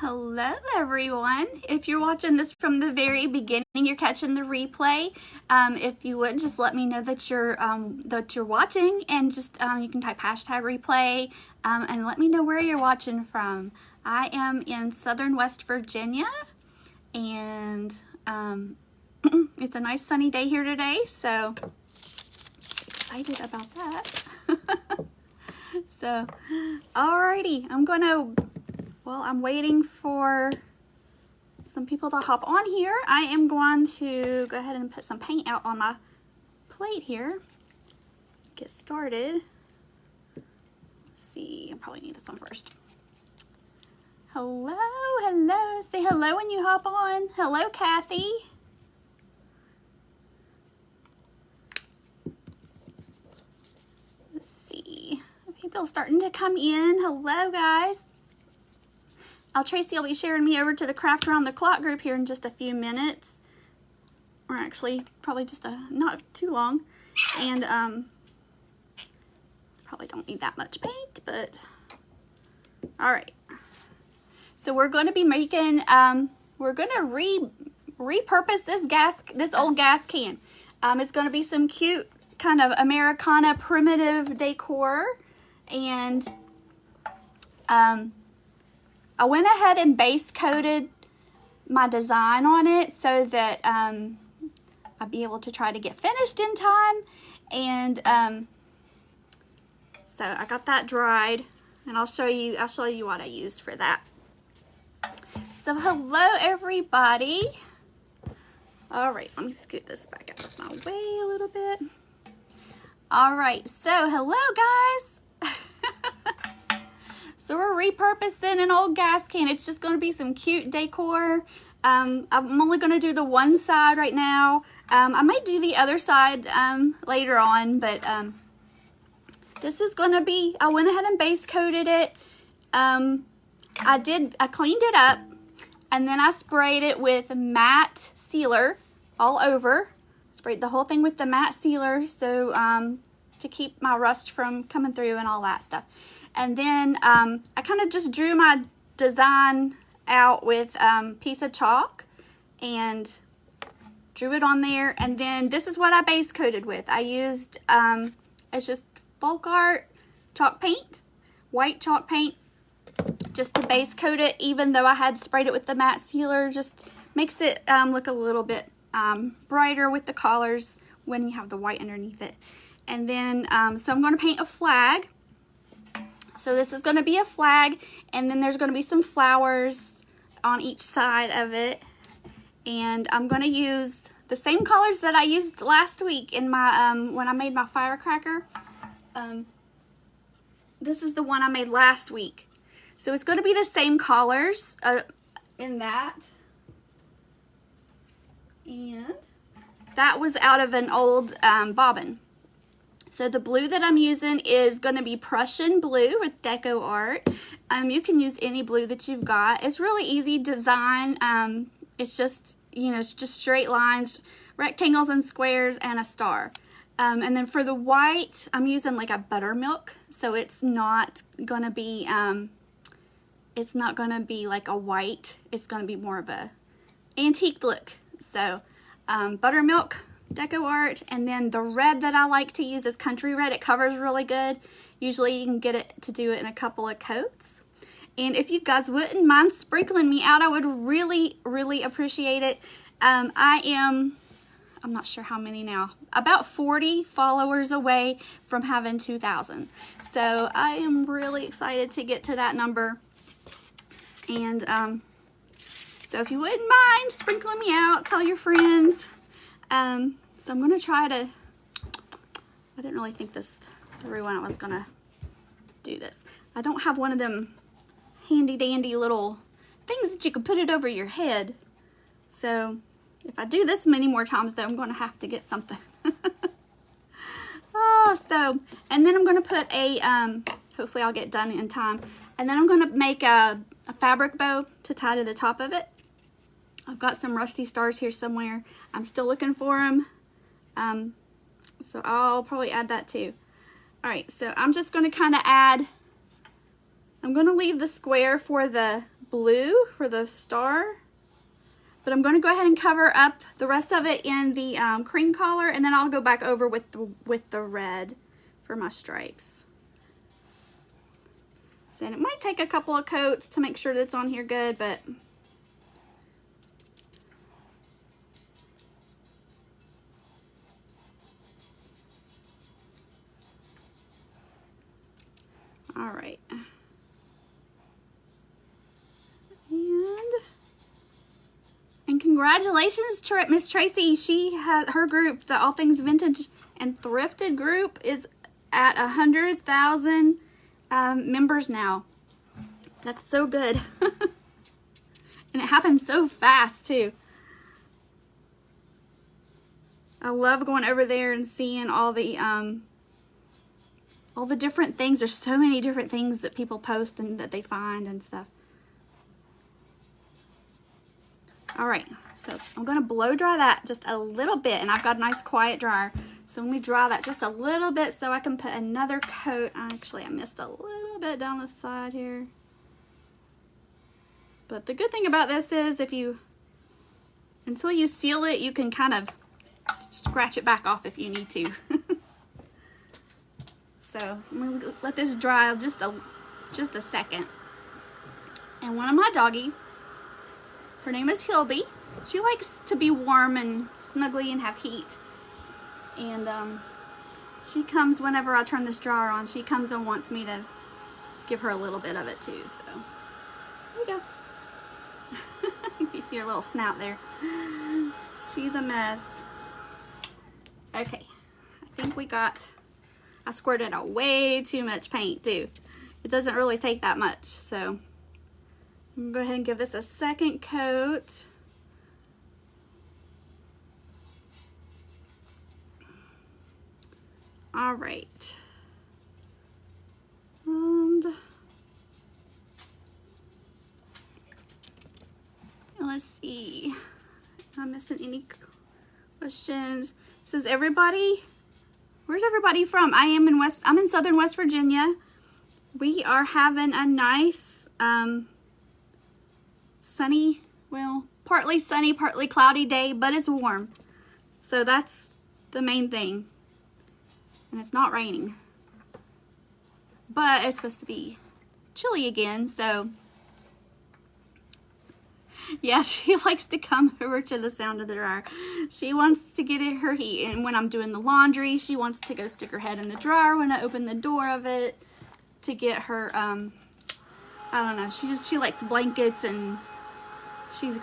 Hello everyone. If you're watching this from the very beginning, you're catching the replay. If you would just let me know that you're watching, and just you can type hashtag replay and let me know where you're watching from. I am in southern West Virginia, and it's a nice sunny day here today, so excited about that. So alrighty, I'm waiting for some people to hop on here. I am going to go ahead and put some paint out on my plate here. Get started. Let's see, I probably need this one first. Hello, hello. Say hello when you hop on. Hello, Kathy. Let's see. People starting to come in. Hello, guys. Tracy will be sharing me over to the Craft Around the Clock group here in just a few minutes. Or actually, probably just not too long. And probably don't need that much paint, but all right. So we're going to be making, we're going to repurpose this old gas can. It's going to be some cute kind of Americana primitive decor, and I went ahead and base coated my design on it so that I'll be able to try to get finished in time. And so I got that dried, and I'll show you what I used for that. So hello everybody. All right, let me scoot this back out of my way a little bit. All right, so hello guys. So we're repurposing an old gas can. It's just going to be some cute decor. I'm only going to do the one side right now. I might do the other side later on, but this is going to be, I went ahead and base coated it. I cleaned it up, and then I sprayed it with matte sealer all over. Sprayed the whole thing with the matte sealer so to keep my rust from coming through and all that stuff. And then I kind of just drew my design out with a piece of chalk and drew it on there. And then this is what I base coated with. I used, it's just folk art chalk paint, white chalk paint, just to base coat it, even though I had sprayed it with the matte sealer. Just makes it look a little bit brighter with the colors when you have the white underneath it. And then, so I'm going to paint a flag. So this is going to be a flag, and then there's going to be some flowers on each side of it. And I'm going to use the same colors that I used last week in my when I made my firecracker. This is the one I made last week. So it's going to be the same colors in that. And that was out of an old bobbin. So the blue that I'm using is going to be Prussian blue with deco art. You can use any blue that you've got. It's really easy design. It's just, it's just straight lines, rectangles and squares, and a star. And then for the white, I'm using like a buttermilk. So it's not going to be, like a white. It's going to be more of a antique look. So buttermilk, deco art, and then the red that I like to use is country red. It covers really good. Usually you can get it to do it in a couple of coats. And if you guys wouldn't mind sprinkling me out, I would really, really appreciate it. I'm not sure how many now, about 40 followers away from having 2,000. So I am really excited to get to that number. And so if you wouldn't mind sprinkling me out, tell your friends. So I'm going to try to, I didn't really think this through when I was going to do this. I don't have one of them handy dandy little things that you can put it over your head. So if I do this many more times though, I'm going to have to get something. And then I'm going to put a, hopefully I'll get done in time. And then I'm going to make a fabric bow to tie to the top of it. I've got some rusty stars here somewhere. I'm still looking for them. So I'll probably add that too. Alright, so I'm just going to kind of add, I'm going to leave the square for the blue for the star. But I'm going to go ahead and cover up the rest of it in the cream color, and then I'll go back over with the red for my stripes. So, and it might take a couple of coats to make sure that it's on here good, but all right. And congratulations, Miss Tracy. She had her group, the All Things Vintage and Thrifted group, is at 100,000 members now. That's so good. And it happened so fast too. I love going over there and seeing all the different things. There's so many different things that people post and that they find and stuff. All right, so I'm gonna blow dry that just a little bit, and I've got a nice quiet dryer. So let me dry that just a little bit so I can put another coat. Actually, I missed a little bit down the side here. But the good thing about this is until you seal it, you can kind of scratch it back off if you need to. So I'm gonna let this dry just a second. And one of my doggies, her name is Hildy. She likes to be warm and snuggly and have heat. And she comes whenever I turn this dryer on. She comes and wants me to give her a little bit of it too. So there you go. You see her little snout there. She's a mess. Okay, I think I squirted out way too much paint too. It doesn't really take that much, so I'm gonna go ahead and give this a second coat. All right. And let's see. Am I missing any questions? It says everybody, where's everybody from? I'm in southern West Virginia. We are having a nice sunny, well, partly sunny, partly cloudy day, but it's warm. So that's the main thing. And it's not raining. But it's supposed to be chilly again, so yeah, she likes to come over to the sound of the dryer. She wants to get her heat, and when I'm doing the laundry, she wants to go stick her head in the dryer when I open the door of it to get her, I don't know, she likes blankets, and she's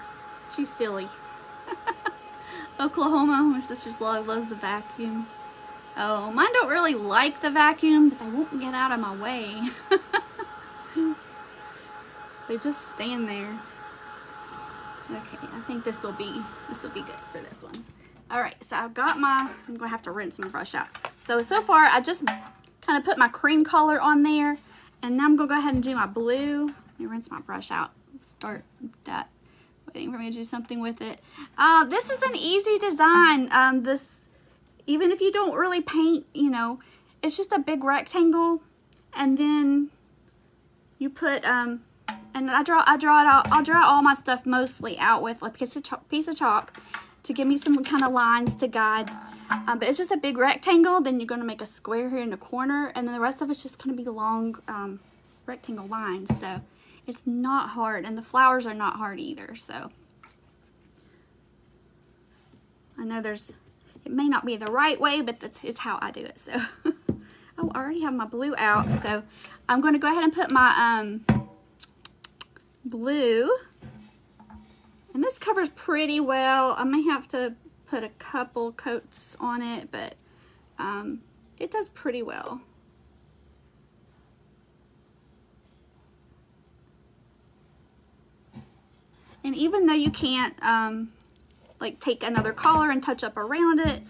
silly. Oklahoma, my sister's loves the vacuum. Oh, mine don't really like the vacuum, but they won't get out of my way. They just stand there. Okay, I think this will be good for this one. All right, so I've got I'm gonna have to rinse my brush out. So far I just kind of put my cream color on there, and now I'm gonna go ahead and do my blue. Let me rinse my brush out. Start that. Waiting for me to do something with it. This is an easy design. Even if you don't really paint, you know, it's just a big rectangle, and then you put and I'll draw all my stuff mostly out with a piece of chalk to give me some kind of lines to guide. But it's just a big rectangle. Then you're going to make a square here in the corner, and then the rest of it's just going to be long rectangle lines. So it's not hard, and the flowers are not hard either. So I know it may not be the right way, but it's how I do it. So oh, I already have my blue out, so I'm going to go ahead and put my blue, and this covers pretty well. I may have to put a couple coats on it, but it does pretty well. And even though you can't like take another color and touch up around it,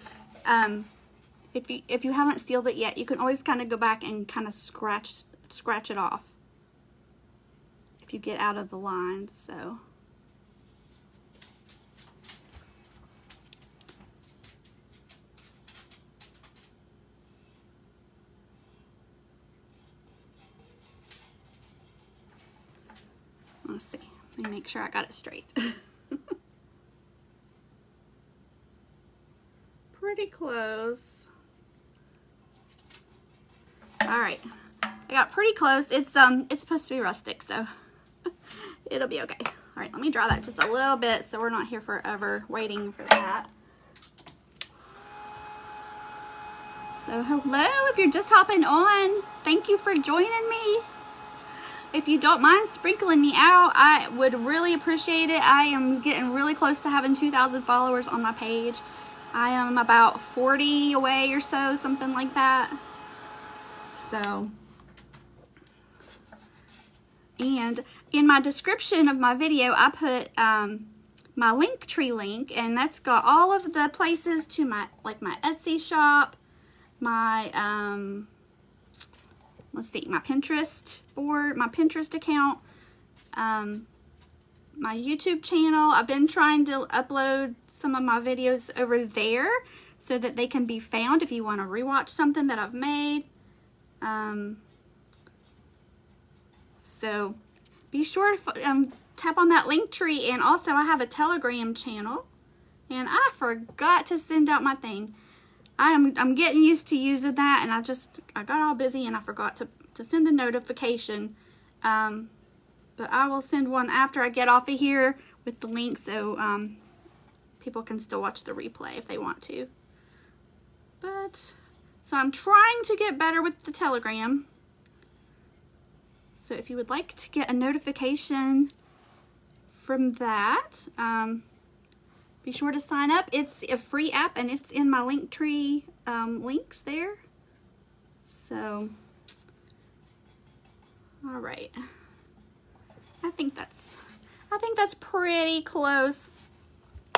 if you haven't sealed it yet, you can always kind of go back and kind of scratch it off if you get out of the lines. So Let's see. Let me make sure I got it straight. Pretty close. All right, I got pretty close. It's supposed to be rustic, so it'll be okay. All right, let me draw that just a little bit so we're not here forever waiting for that. So hello, if you're just hopping on, thank you for joining me. If you don't mind sprinkling me out, I would really appreciate it. I am getting really close to having 2,000 followers on my page. I am about 40 away or so, something like that. So, and in my description of my video, I put my Linktree link, and that's got all of the places to my Etsy shop, my let's see, my Pinterest board, my Pinterest account, my YouTube channel. I've been trying to upload some of my videos over there so that they can be found if you want to rewatch something that I've made. So be sure to tap on that Linktree, and also I have a Telegram channel, and I forgot to send out my thing. I'm getting used to using that, and I got all busy and I forgot to send a notification. But I will send one after I get off of here with the link, so people can still watch the replay if they want to. So I'm trying to get better with the Telegram. So if you would like to get a notification from that, be sure to sign up. It's a free app, and it's in my Linktree links there. So, all right. I think that's pretty close.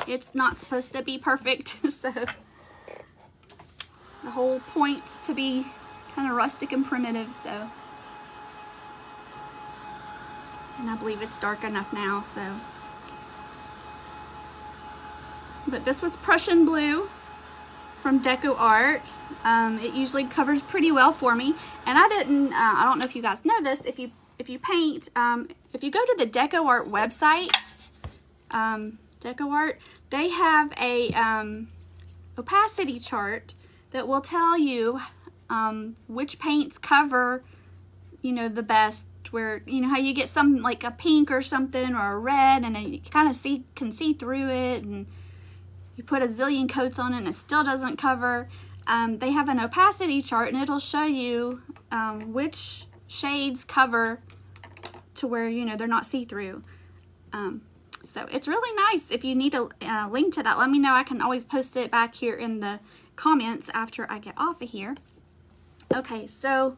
It's not supposed to be perfect, so the whole point's to be kind of rustic and primitive, so. And I believe it's dark enough now, so. But this was Prussian blue from Deco Art. It usually covers pretty well for me. And I don't know if you guys know this, if you paint, if you go to the Deco Art website, Deco Art, they have a opacity chart that will tell you which paints cover, the best, where, how you get some like a pink or something or a red, and you kind of can see through it, and you put a zillion coats on it and it still doesn't cover. They have an opacity chart, and it'll show you which shades cover to where, they're not see-through. So it's really nice. If you need a link to that, let me know. I can always post it back here in the comments after I get off of here. Okay, so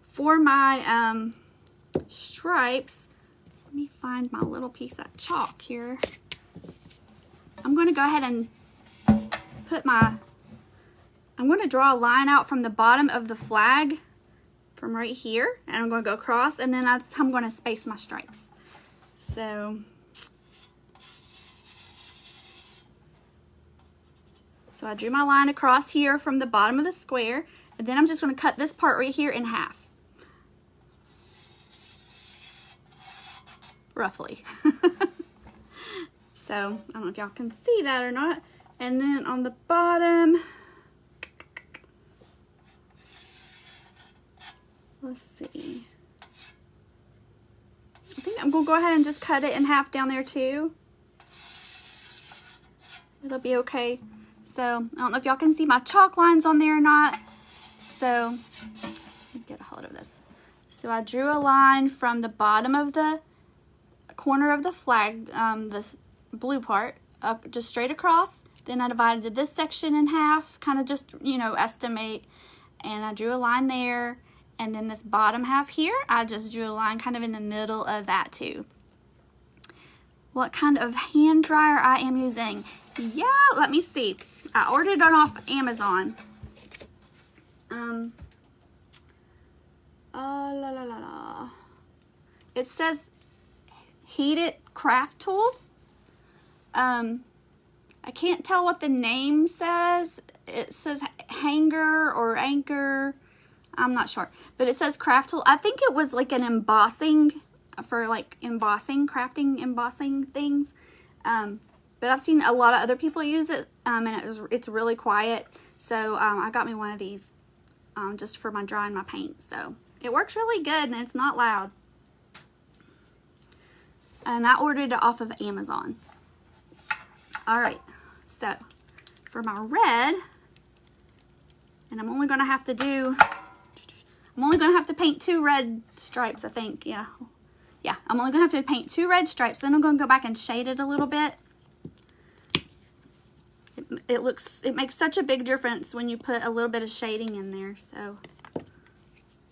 for my stripes, let me find my little piece of chalk here. I'm going to go ahead and I'm going to draw a line out from the bottom of the flag from right here, and I'm going to go across, and then I'm going to space my stripes. So I drew my line across here from the bottom of the square, and then I'm just going to cut this part right here in half. Roughly. So, I don't know if y'all can see that or not. And then on the bottom, let's see. I think I'm going to go ahead and just cut it in half down there too. It'll be okay. So, I don't know if y'all can see my chalk lines on there or not. So, let me get a hold of this. So, I drew a line from the bottom of the corner of the flag, the blue part, up just straight across. Then I divided this section in half, kind of just, estimate. And I drew a line there. And then this bottom half here, I just drew a line kind of in the middle of that too. What kind of hand dryer I am using? Yeah, let me see. I ordered it off Amazon. It says heated craft tool. I can't tell what the name says. It says hanger or anchor. I'm not sure, but it says craft tool. I think it was like an embossing for like embossing, crafting embossing things. But I've seen a lot of other people use it, and it's really quiet. So I got me one of these just for my drying my paint. So it works really good and it's not loud. And I ordered it off of Amazon. All right, so for my red, and I'm only gonna have to paint 2 red stripes, I think. Yeah, I'm only gonna have to paint 2 red stripes. Then I'm gonna go back and shade it a little bit. It makes such a big difference when you put a little bit of shading in there. So,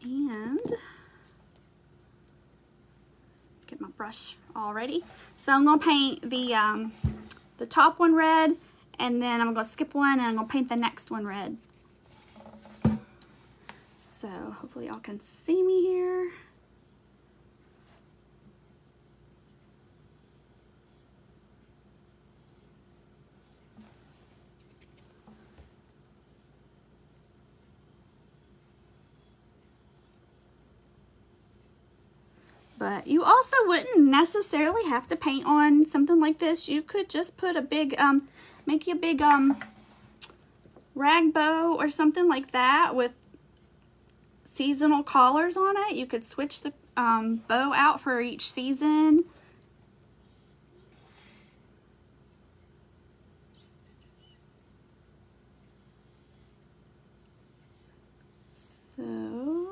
and get my brush all ready. So I'm gonna paint the top one red, and then I'm gonna skip one, and I'm gonna paint the next one red. So hopefully y'all can see me here. But you also wouldn't necessarily have to paint on something like this. You could just put a big, make you a big rag bow or something like that with seasonal collars on it. You could switch the bow out for each season. So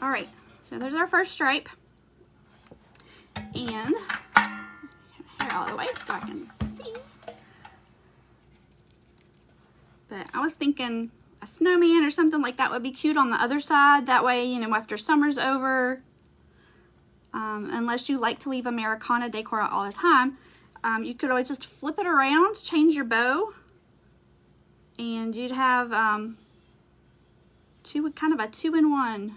all right, so there's our first stripe, and get my hair out of the way so I can see. But I was thinking a snowman or something like that would be cute on the other side. That way, you know, after summer's over, unless you like to leave Americana decor out all the time, you could always just flip it around, change your bow, and you'd have kind of a 2-in-1.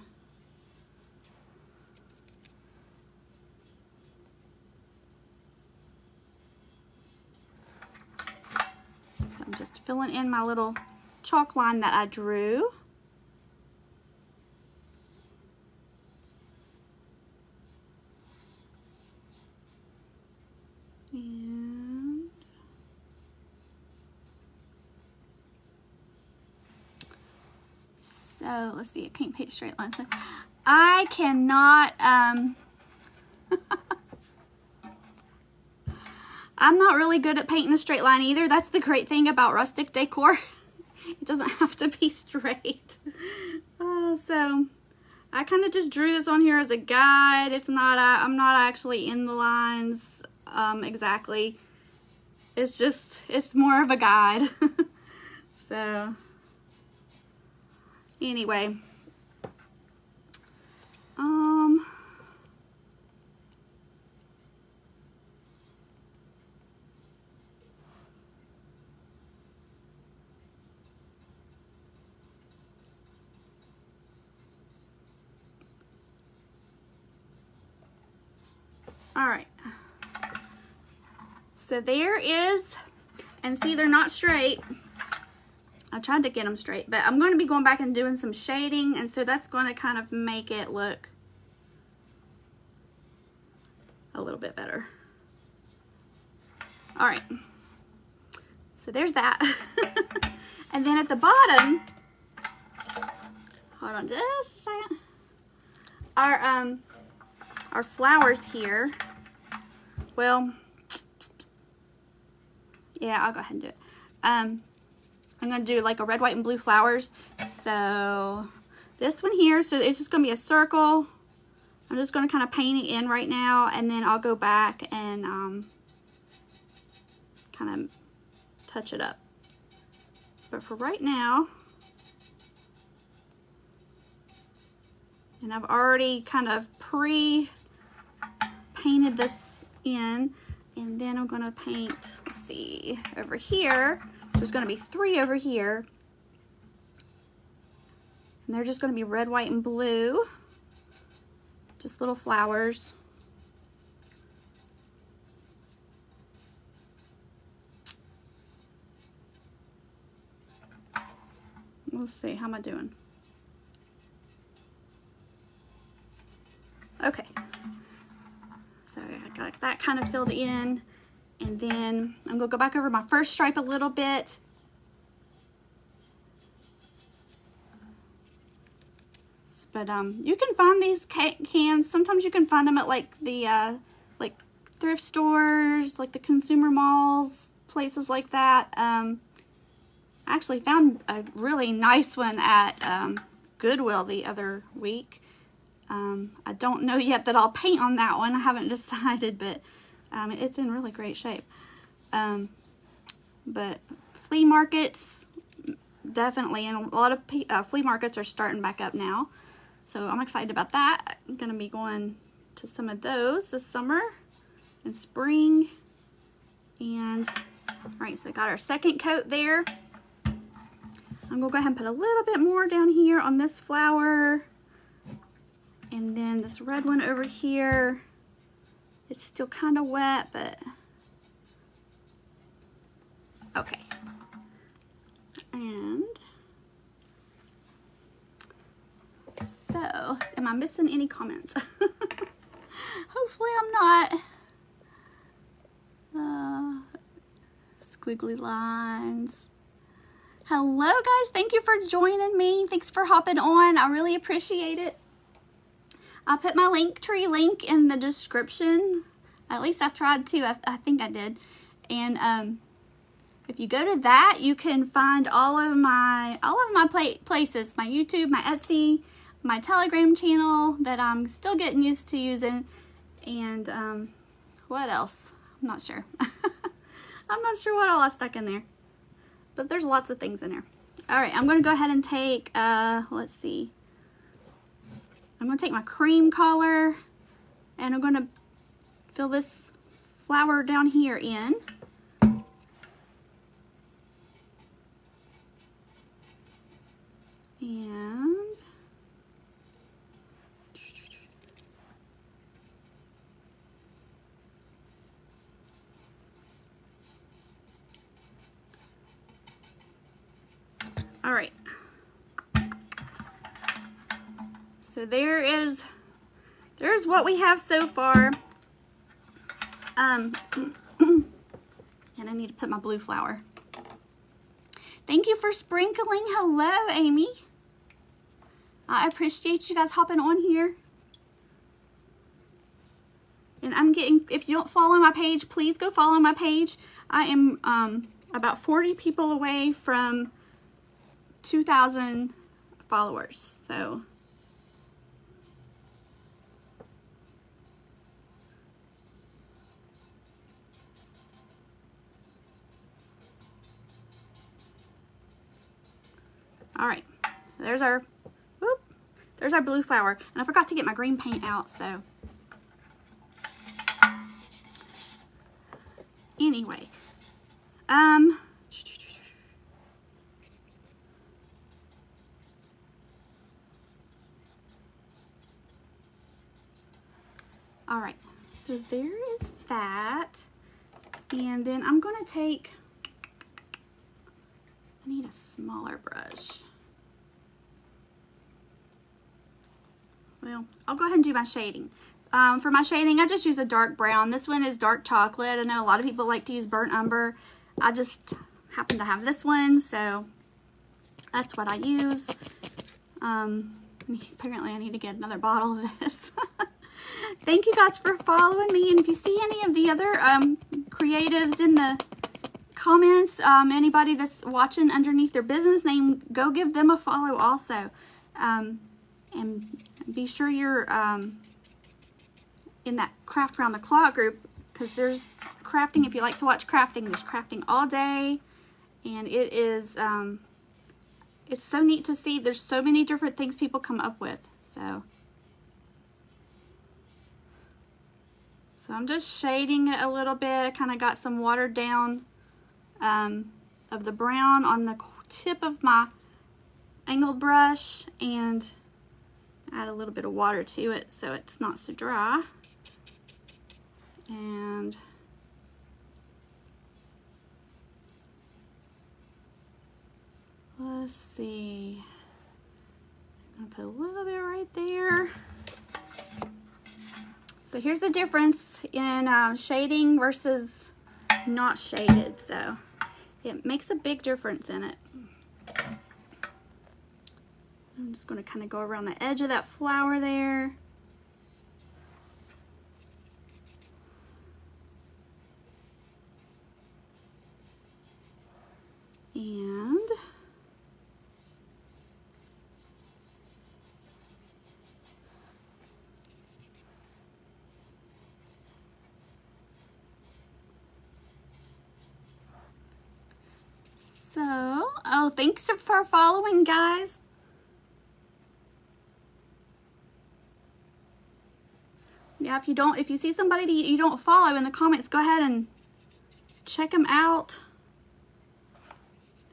So I'm just filling in my little chalk line that I drew. And so let's see, I can't paint straight lines. So I cannot, I'm not really good at painting a straight line either. That's the great thing about rustic decor. It doesn't have to be straight. So I kind of just drew this on here as a guide. It's not, I'm not actually in the lines exactly. It's just, it's more of a guide. So anyway, all right, so there is, and see, they're not straight. I tried to get them straight, but I'm going to be going back and doing some shading, and so that's going to kind of make it look a little bit better. All right, so there's that. And then at the bottom, hold on just a second, our flowers here, well, yeah, I'll go ahead and do it. I'm going to do like a red, white, and blue flowers. So this one here, so it's just going to be a circle. I'm just going to kind of paint it in right now, and then I'll go back and kind of touch it up. But for right now, and I've already kind of pre-painted this in, and then I'm going to paint, let's see, over here. There's going to be 3 over here, and they're just going to be red, white, and blue, just little flowers. We'll see. How am I doing? Okay. So I got that kind of filled in. And then I'm going to go back over my first stripe a little bit. But you can find these cans. Sometimes you can find them at like the like thrift stores, like the consumer malls, places like that. I actually found a really nice one at Goodwill the other week. I don't know yet that I'll paint on that one. I haven't decided, but it's in really great shape. But flea markets, definitely, and a lot of flea markets are starting back up now. So I'm excited about that. I'm going to be going to some of those this summer and spring. And, all right, so I got our second coat there. I'm going to go ahead and put a little bit more down here on this flower. And then this red one over here. It's still kind of wet, but okay. And so, am I missing any comments? Hopefully I'm not. Squiggly lines. Hello guys, thank you for joining me. Thanks for hopping on. I really appreciate it. I'll put my Linktree link in the description. At least I tried to. I think I did. And if you go to that, you can find all of my places, my YouTube, my Etsy, my Telegram channel that I'm still getting used to using, and what else? I'm not sure. I'm not sure what all I stuck in there, but there's lots of things in there. All right, I'm going to go ahead and take, let's see. I'm going to take my cream color, and I'm going to fill this flower down here in. And all right. So there's what we have so far. And I need to put my blue flower. Thank you for sprinkling. Hello, Amy. I appreciate you guys hopping on here. And I'm getting, if you don't follow my page, please go follow my page. I am about 40 people away from 2,000 followers. So all right, so there's our blue flower, and I forgot to get my green paint out, so anyway, all right, so there is that, and then I'm going to take, I need a smaller brush. Well, I'll go ahead and do my shading. For my shading, I just use a dark brown. This one is dark chocolate. I know a lot of people like to use burnt umber. I just happen to have this one, so that's what I use. Apparently I need to get another bottle of this. Thank you guys for following me, and if you see any of the other creatives in the comments, anybody that's watching underneath their business name, go give them a follow also. And be sure you're in that Craft Around the Clock group, because there's crafting. If you like to watch crafting, there's crafting all day, and it is it's so neat to see. There's so many different things people come up with. So I'm just shading it a little bit. I kind of got some watered down of the brown on the tip of my angled brush, and add a little bit of water to it so it's not so dry. And a Let's see. I'm gonna put a little bit right there. So here's the difference in shading versus not shaded. So it makes a big difference in it. I'm just going to kind of go around the edge of that flower there. And so, oh, thanks for following, guys. Yeah, if you see somebody you don't follow in the comments, go ahead and check them out.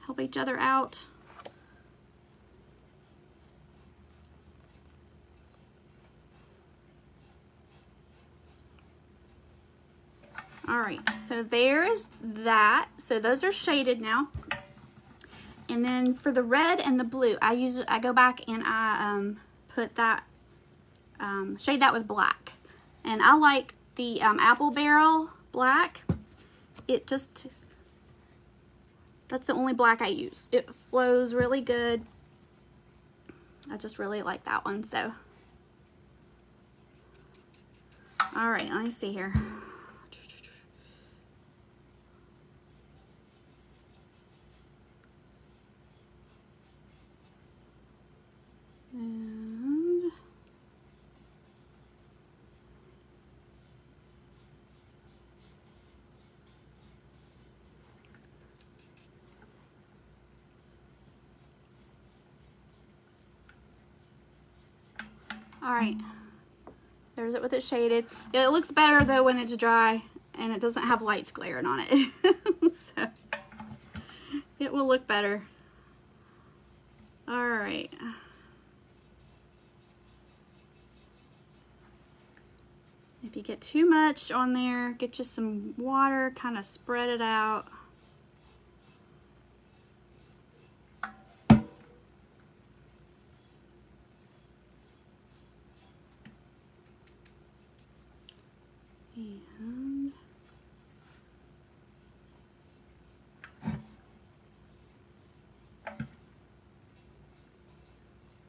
Help each other out. All right, so there's that. So those are shaded now. And then for the red and the blue, I go back and I put that, shade that with black. And I like the apple barrel black. That's the only black I use. It flows really good. I just really like that one, so. All right, let me see here. And all right, there's it with it shaded. It looks better though when it's dry and it doesn't have lights glaring on it. So it will look better. All right. If you get too much on there, get you some water, kind of spread it out. And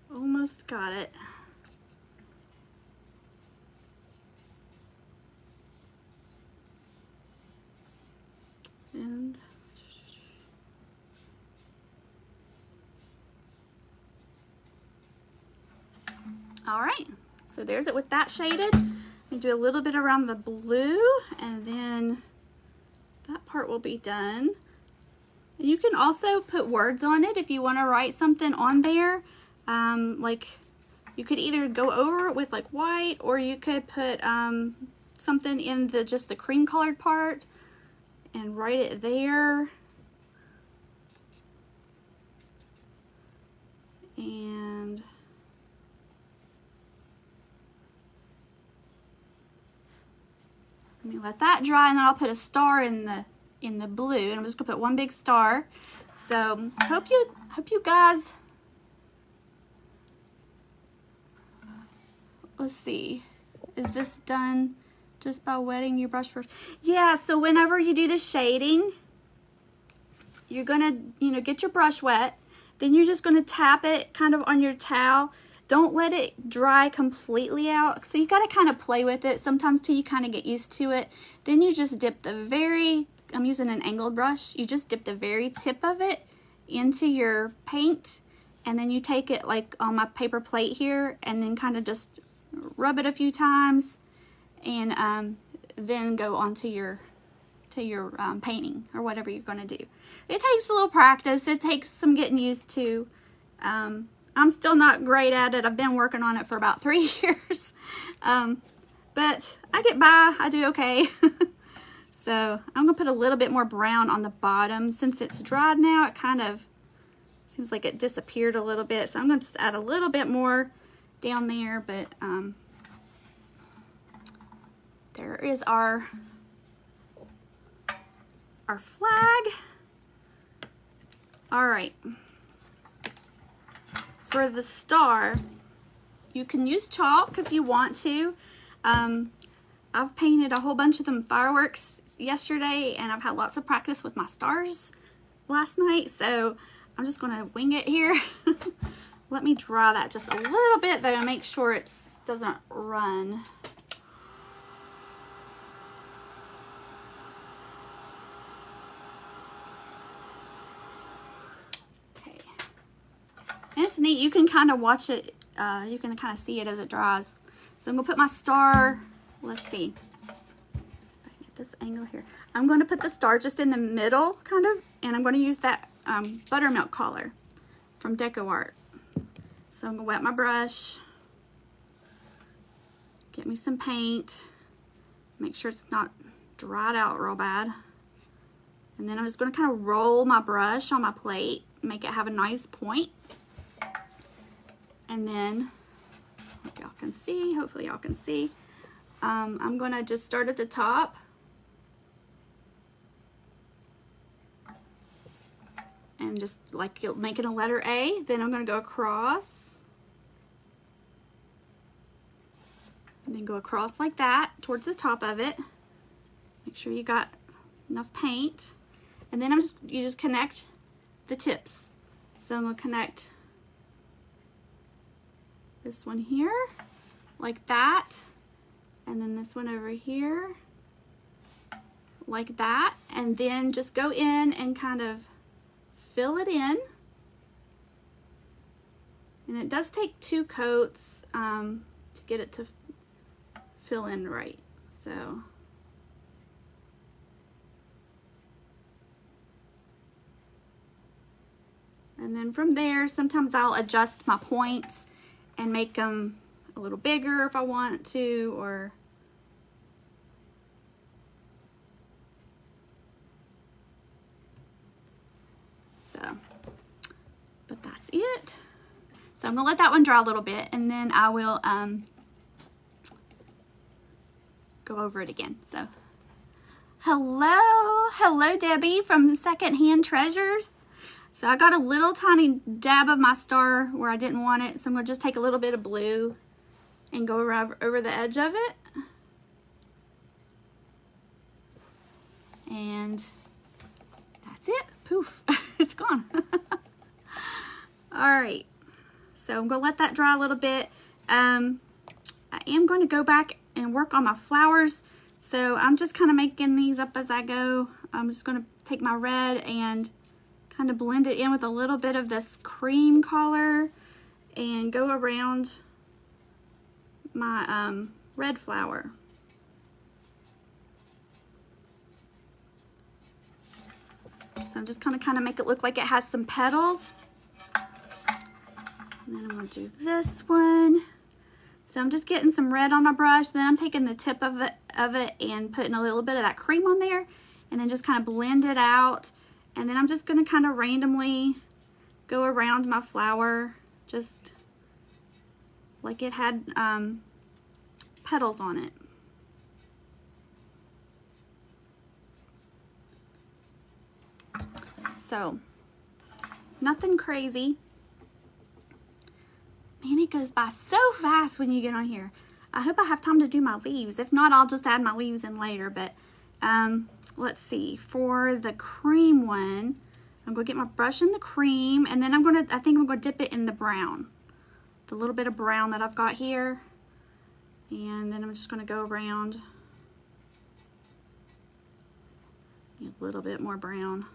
almost got it. And all right, so there's it with that shaded. We do a little bit around the blue, and then that part will be done. And you can also put words on it if you want to write something on there. Like you could either go over it with like white, or you could put something in just the cream colored part and write it there. And let me let that dry, and then I'll put a star in the blue, and I'm just gonna put one big star. So hope you guys, let's see, is this done just by wetting your brush first? Yeah, so whenever you do the shading, you're gonna, get your brush wet, then you're just gonna tap it kind of on your towel. Don't let it dry completely out. So you gotta kind of play with it sometimes till you kind of get used to it. Then you just dip I'm using an angled brush. You just dip the very tip of it into your paint, and then you take it like on my paper plate here, and then kind of just rub it a few times, and then go on to your painting or whatever you're gonna do. It takes a little practice. It takes some getting used to. I'm still not great at it. I've been working on it for about 3 years. But I get by. I do okay. So I'm going to put a little bit more brown on the bottom. Since it's dried now, it kind of seems like it disappeared a little bit. So I'm going to just add a little bit more down there. But there is our flag. All right. for the star, you can use chalk if you want to. I've painted a whole bunch of them fireworks yesterday, and I've had lots of practice with my stars last night, so I'm just gonna wing it here. Let me dry that just a little bit though, and make sure it doesn't run. Okay, and it's neat. You can kind of watch it. You can kind of see it as it dries. So I'm gonna put my star. Let's see. If I can get this angle here. I'm going to put the star just in the middle, kind of, and I'm going to use that buttermilk color from Deco Art. So I'm going to wet my brush, get me some paint, make sure it's not dried out real bad, and then I'm just going to kind of roll my brush on my plate, make it have a nice point, and then, if y'all can see, hopefully y'all can see, I'm going to just start at the top. And just like you're making a letter A, then I'm going to go across, and then go across like that towards the top of it. Make sure you got enough paint, and then you just connect the tips. So I'm going to connect this one here like that, and then this one over here like that, and then just go in and kind of fill it in. And it does take 2 coats to get it to fill in right. So and then from there, sometimes I'll adjust my points and make them a little bigger if I want to, or but that's it. So I'm gonna let that one dry a little bit, and then I will go over it again. So hello Debbie from the Secondhand Treasures. So I got a little tiny dab of my star where I didn't want it, so I'm gonna just take a little bit of blue and go over the edge of it, and that's it. Poof. It's gone. All right, so I'm gonna let that dry a little bit. I am going to go back and work on my flowers, so I'm just kind of making these up as I go. I'm just going to take my red and kind of blend it in with a little bit of this cream color and go around my red flower. So I'm just kind of make it look like it has some petals. And then I'm going to do this one. So I'm just getting some red on my brush. Then I'm taking the tip of it and putting a little bit of that cream on there, and then just kind of blend it out. And then I'm just going to kind of randomly go around my flower, just like it had petals on it. So nothing crazy. Man, it goes by so fast when you get on here. I hope I have time to do my leaves. If not, I'll just add my leaves in later. But let's see. For the cream one, I'm going to get my brush in the cream, and then I think I'm going to dip it in the brown. The little bit of brown that I've got here. And then I'm just going to go around. A little bit more brown.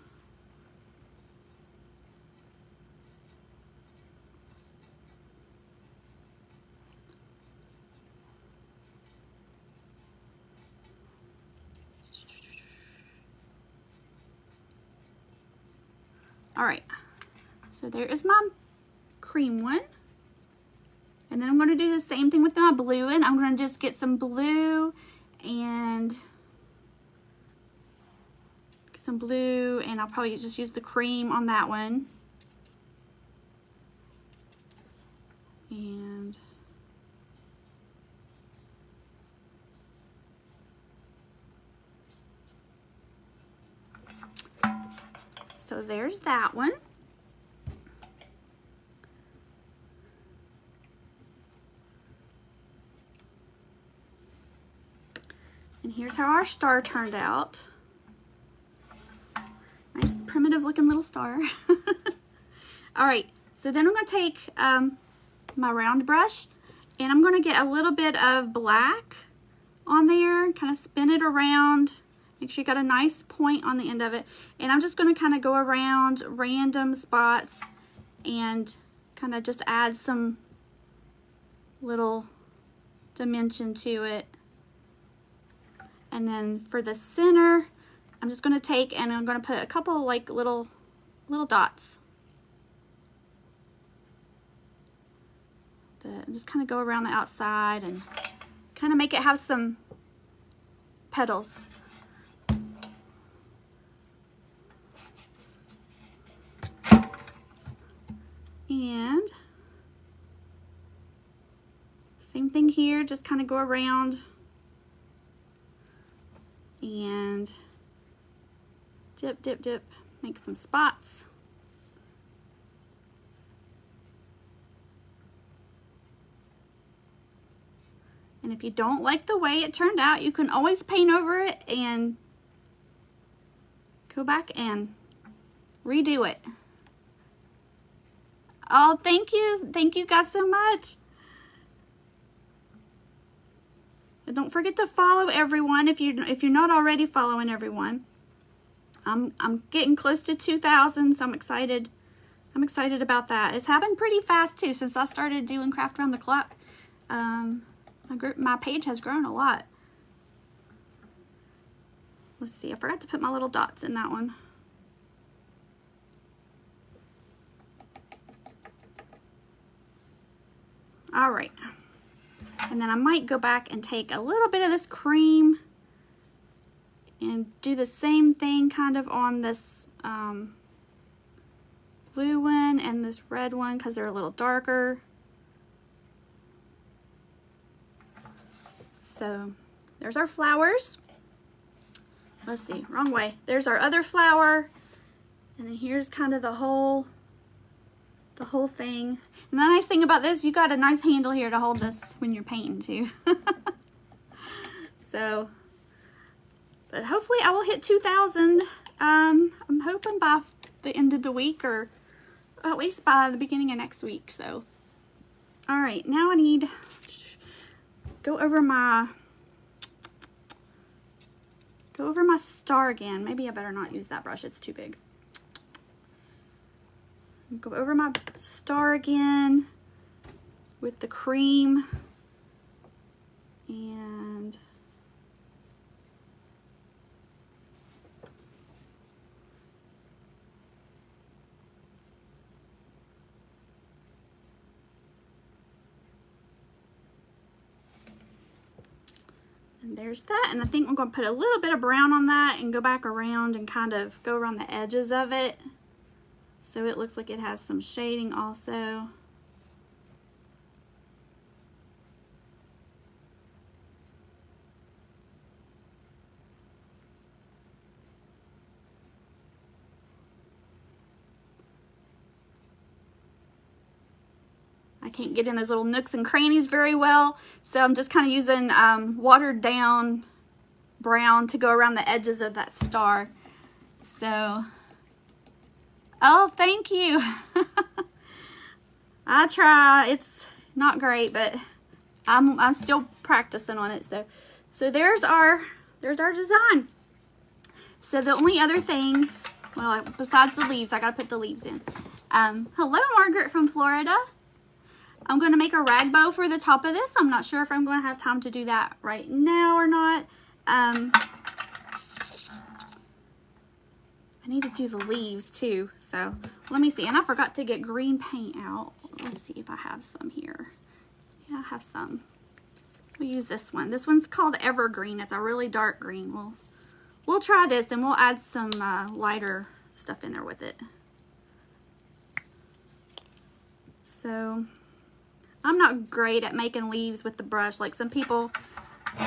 All right, so there is my cream one. And then I'm going to do the same thing with my blue, and I'm going to just get some blue and I'll probably just use the cream on that one. And so there's that one. And here's how our star turned out. Nice primitive looking little star. All right, so then I'm gonna take my round brush and I'm gonna get a little bit of black on there, kind of spin it around. Make sure you got a nice point on the end of it. And I'm just gonna kind of go around random spots and kind of just add some little dimension to it. And then for the center, I'm just gonna take and I'm gonna put a couple like little dots. But just kind of go around the outside and kind of make it have some petals. And same thing here, just kind of go around and dip, dip, dip, make some spots. And if you don't like the way it turned out, you can always paint over it and go back and redo it. Oh, thank you. Thank you guys so much. And don't forget to follow everyone if you're not already following everyone. I'm getting close to 2,000, so I'm excited. I'm excited about that. It's happened pretty fast too since I started doing Craft Around the Clock. My page has grown a lot. Let's see, I forgot to put my little dots in that one. All right, and then I might go back and take a little bit of this cream and do the same thing kind of on this blue one and this red one because they're a little darker. So there's our flowers. Let's see, wrong way. There's our other flower. And then here's kind of the whole thing. And the nice thing about this, you got a nice handle here to hold this when you're painting too. So, but hopefully I will hit 2,000. I'm hoping by the end of the week or at least by the beginning of next week. So, all right, now I need go over my star again. Maybe I better not use that brush, it's too big. Go over my star again with the cream and there's that. And I think I'm going to put a little bit of brown on that and go back around and kind of go around the edges of it so it looks like it has some shading also. I can't get in those little nooks and crannies very well, so I'm just kind of using watered down brown to go around the edges of that star. So, oh, thank you. I try. It's not great, but I'm still practicing on it. So there's our design. So the only other thing, well, besides the leaves, I gotta put the leaves in. Hello, Margaret from Florida. I'm going to make a rag bow for the top of this. I'm not sure if I'm going to have time to do that right now or not. I need to do the leaves too. So let me see. And I forgot to get green paint out. Let's see if I have some here. Yeah, I have some. We'll use this one. This one's called Evergreen. It's a really dark green. We'll try this and we'll add some lighter stuff in there with it. So I'm not great at making leaves with the brush like some people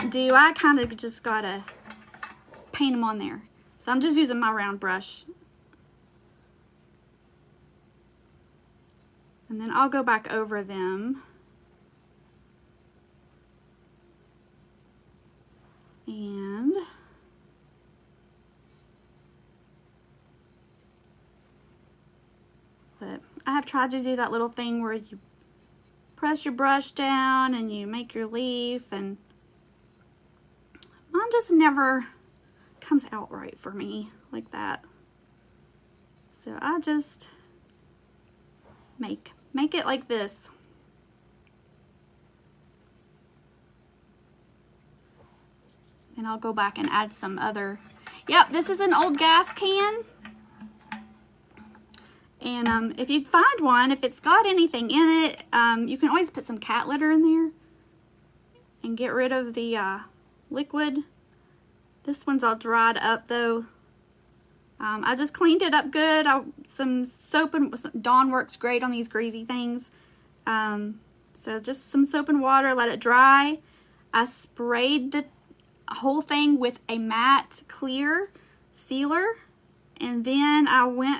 do. I kind of just gotta paint them on there. So I'm just using my round brush. And then I'll go back over them. And but I have tried to do that little thing where you press your brush down and you make your leaf, and mine just never comes out right for me like that. So I just make it like this. And I'll go back and add some other. Yep, this is an old gas can. And if you find one, if it's got anything in it, you can always put some cat litter in there and get rid of the liquid. This one's all dried up though. I just cleaned it up good. Some soap and Dawn works great on these greasy things. So just some soap and water, let it dry. I sprayed the whole thing with a matte clear sealer, and then I went,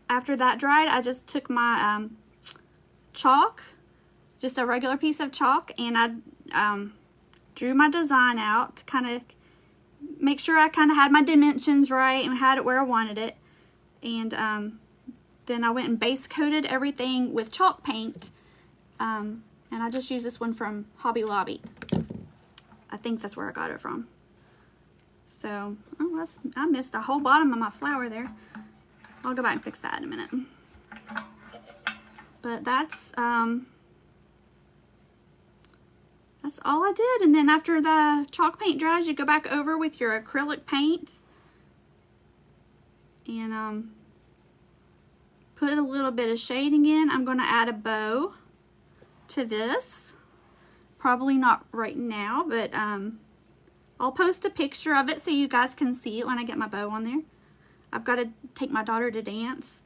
after that dried, I just took my chalk, just a regular piece of chalk, and I drew my design out to kind of make sure I kind of had my dimensions right and had it where I wanted it. And then I went and base coated everything with chalk paint, and I just used this one from Hobby Lobby. I think that's where I got it from. So, oh, I missed the whole bottom of my flower there. I'll go back and fix that in a minute. But that's all I did. And then after the chalk paint dries, you go back over with your acrylic paint and put a little bit of shading in. I'm going to add a bow to this. Probably not right now, but I'll post a picture of it so you guys can see it when I get my bow on there. I've got to take my daughter to dance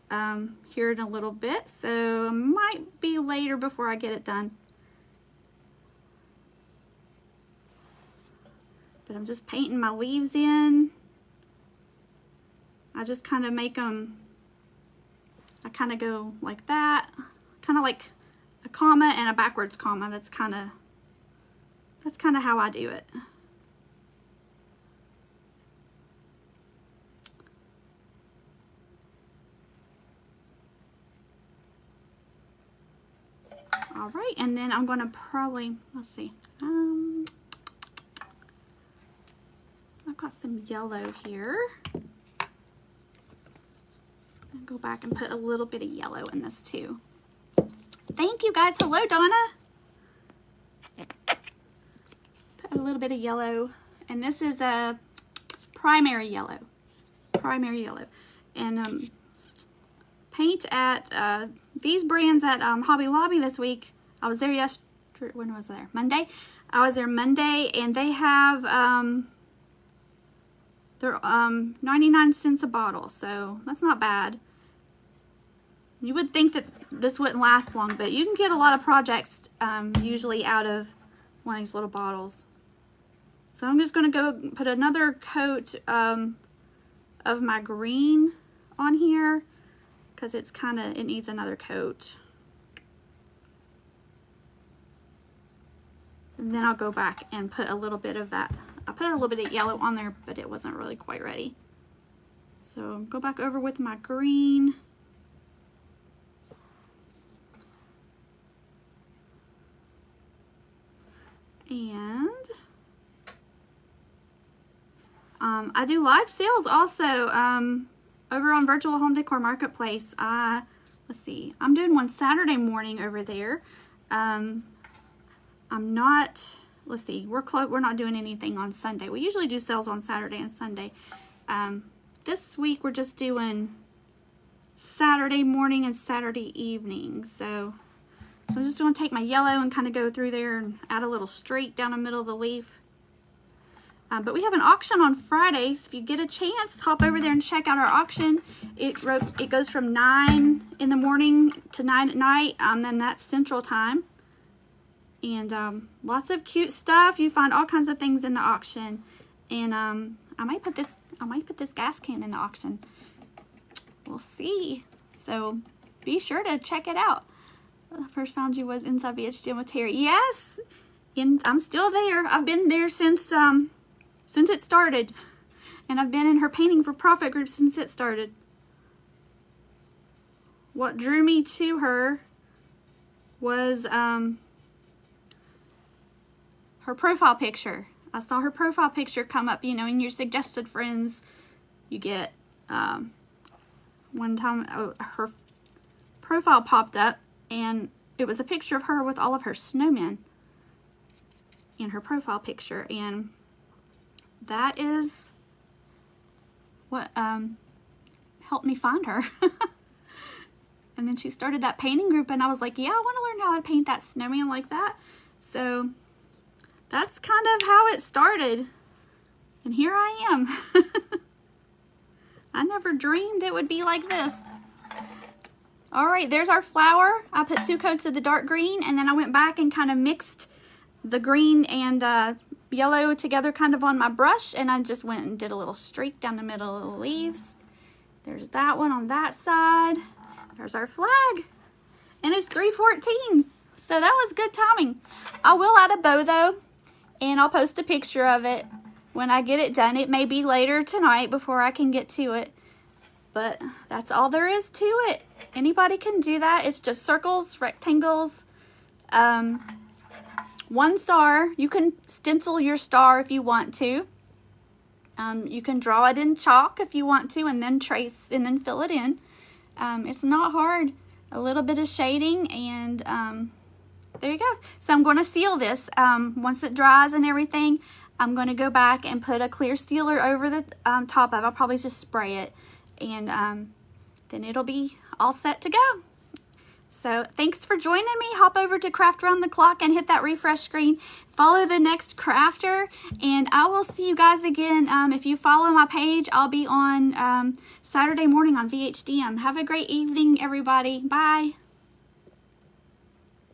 here in a little bit, so it might be later before I get it done. But I'm just painting my leaves in. I just kind of make them, I kind of go like that, kind of like a comma and a backwards comma. That's kind of how I do it. All right, and then I'm going to probably, let's see, I've got some yellow here. I'll go back and put a little bit of yellow in this too. Thank you guys. Hello, Donna. Put a little bit of yellow, and this is a primary yellow. And paint at these brands at Hobby Lobby this week. I was there yesterday. When was I there? Monday. I was there Monday, and they have they're 99 cents a bottle, so that's not bad. You would think that this wouldn't last long, but you can get a lot of projects usually out of one of these little bottles. So I'm just going to go put another coat of my green on here, because it's kind of, it needs another coat. And then I'll go back and put a little bit of that. I put a little bit of yellow on there, but it wasn't really quite ready. So go back over with my green. And I do live sales also over on Virtual Home Decor Marketplace. Let's see, I'm doing one Saturday morning over there. I'm not, let's see, we're not doing anything on Sunday. We usually do sales on Saturday and Sunday. This week we're just doing Saturday morning and Saturday evening. So I'm just going to take my yellow and kind of go through there and add a little streak down the middle of the leaf. But we have an auction on Friday, so if you get a chance, hop over there and check out our auction. It goes from 9 in the morning to 9 at night, then that's Central Time. And lots of cute stuff. You find all kinds of things in the auction. And I might put this gas can in the auction. We'll see. So be sure to check it out. The first found you was inside VH Gym with Terry. Yes, I'm still there. I've been there since since it started. And I've been in her Painting for Profit group since it started. What drew me to her was her profile picture. I saw her profile picture come up, you know, in your suggested friends. You get, one time her profile popped up and it was a picture of her with all of her snowmen in her profile picture. And that is what helped me find her. And then she started that painting group and I was like, yeah, I want to learn how to paint that snowman like that. So that's kind of how it started. And here I am. I never dreamed it would be like this. All right, there's our flower. I put 2 coats of the dark green and then I went back and kind of mixed the green and yellow together kind of on my brush, and I just went and did a little streak down the middle of the leaves. There's that one on that side. There's our flag. And it's 3:14, so that was good timing. I will add a bow though, and I'll post a picture of it when I get it done. It may be later tonight before I can get to it, but that's all there is to it. Anybody can do that. It's just circles, rectangles, 1 star. You can stencil your star if you want to. You can draw it in chalk if you want to, and then trace and then fill it in. It's not hard. A little bit of shading, and there you go. So I'm going to seal this. Once it dries and everything, I'm going to go back and put a clear sealer over the top of it. I'll probably just spray it, and then it'll be all set to go. So thanks for joining me. Hop over to Craft Around the Clock and hit that refresh screen. Follow the next crafter, and I will see you guys again. If you follow my page, I'll be on Saturday morning on VHDM. Have a great evening, everybody. Bye.